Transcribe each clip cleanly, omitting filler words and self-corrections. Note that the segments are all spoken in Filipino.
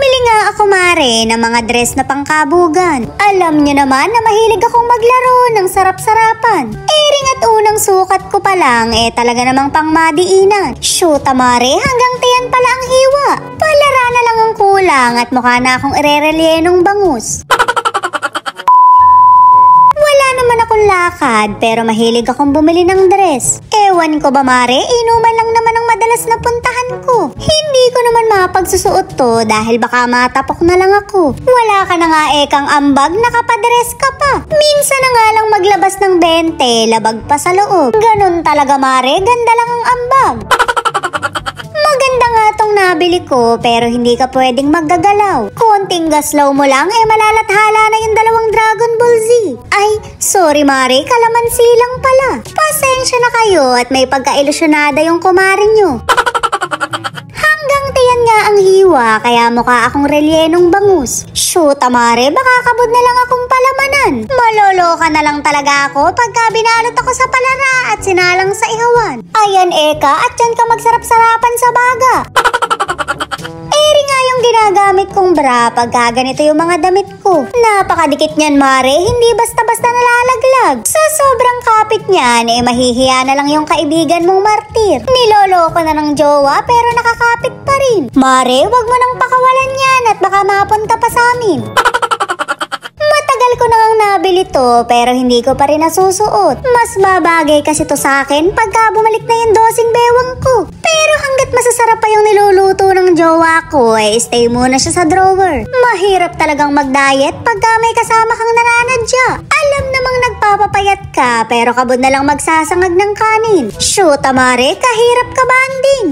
Bumili nga ako mare ng mga dress na pangkabugan. Alam niyo naman na mahilig akong maglaro ng sarap-sarapan. Ring at unang sukat ko pa lang talaga namang pangmadiinan. Shoot mare, hanggang tiyan pala ang hiwa. Palara na lang ang kulang at mukha na akong irerelyenong bangus. Wala naman akong lakad pero mahilig akong bumili ng dress. Ewan ko ba mare, inuman lang naman ang madalas na puntahan ko. Hindi ko naman mapagsusuot to dahil baka matapok na lang ako. Wala ka na nga ekang ambag, nakapadress ka pa. Minsan na nga lang maglabas ng 20, labag pa sa loob. Ganun talaga mare, ganda lang ang ambag. Maganda nga tong nabili ko pero hindi ka pwedeng maggagalaw. Konting gaslaw mo lang malalathala na yung 2 Dragon Ball Z. Ay, sorry mare, kalamansi lang pala. Pasensya na kayo at may pagka-ilusyonada yung kumare nyo. Hanggang tiyan nga ang hiwa kaya mukha akong relyenong bangus. Shoot mare, baka kabod na lang akong palamanan. Maloloka na lang talaga ako pagka binalot ako sa palara at sinalang sa ihawan. Ayan eka, at yan ka magsarap-sarapan sa baga. Eri nga yung ginagamit kong bra pagka ganito yung mga damit ko. Napakadikit niyan mare, hindi basta-basta nalalaglag. Sa sobrang kapit niyan mahihiya na lang yung kaibigan mong martir. Niloloko na ng jowa pero nakakapit pa rin. Mare, wag mo nang pakawalan yan at baka mapunta pa sa amin. Matagal ko nang nabili to pero hindi ko pa rin nasusuot. Mas babagay kasi to sa akin pagka bumalik na yung dosing bewang ko. Pero hanggat masasarap pa yung niluluto ng jowa ko stay muna siya sa drawer. Mahirap talagang mag-diet pagka may kasama kang nananadya. Alam namang nagpapapayat ka pero kabod na lang magsasangag ng kanin. Shoot mare, kahirap ka banding.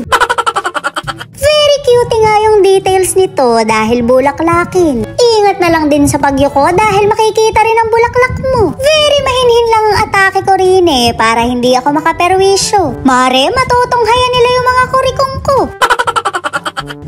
Very cute nga yung details nito dahil bulaklakin. Ingat na lang din sa pagyuko dahil makikita rin ang bulaklak mo. Very mahinhin lang ang atake ko rin para hindi ako makaperwisyo. Mare, matutunghayan nila yung mga kurikong ko.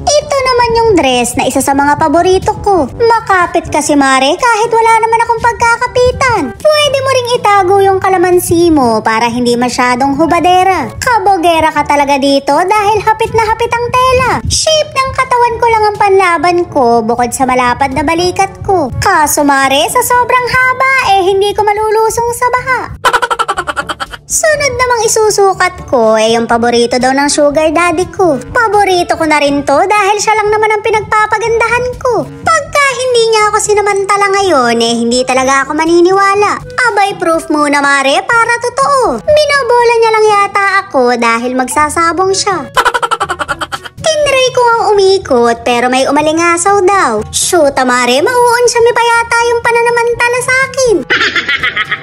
Ito naman yung dress na isa sa mga paborito ko. Makapit kasi mare kahit wala naman akong pagkakapitan. Pwede mo ring itago yung kalamansi mo para hindi masyadong hubadera. Kabogera ka talaga dito dahil hapit na hapit ang tela. Shape ng katawan ko lang ang panlaban ko bukod sa malapad na balikat ko. Kaso mare, sa sobrang haba hindi ko malulusong sa baha. Sunod namang isusukat ko yung paborito daw ng sugar daddy ko. Paborito ko na rin to dahil siya lang naman ang pinagpapagandahan ko. Pagka hindi niya ako sinamantala ngayon hindi talaga ako maniniwala. Abay, proof muna mare para totoo. Binabola niya lang yata ako dahil magsasabong siya. Tinry ko ang umikot pero may umalingasaw daw. Shoot mare, mauun siya pa yata yung pananamantala sa akin.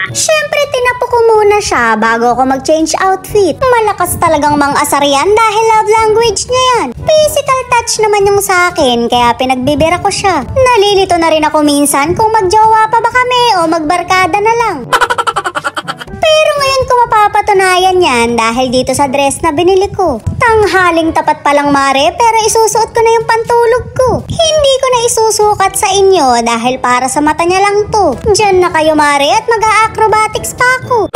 Siyempre tinapo ko muna siya bago ako mag-change outfit. Malakas talagang mang-asar yan dahil love language niya yan. Physical touch naman yung sa akin kaya pinagbibira ko siya. Nalilito na rin ako minsan kung magjowa pa ba kami o magbarkada na lang. Pero ngayon ko mapapatunayan yan dahil dito sa dress na binili ko. Tanghaling tapat pa lang mare pero isusuot ko na yung pantulog ko. Hindi ko na isusukat sa inyo dahil para sa mata niya lang to. Diyan na kayo mare at mag-a-acrobatics pa ako.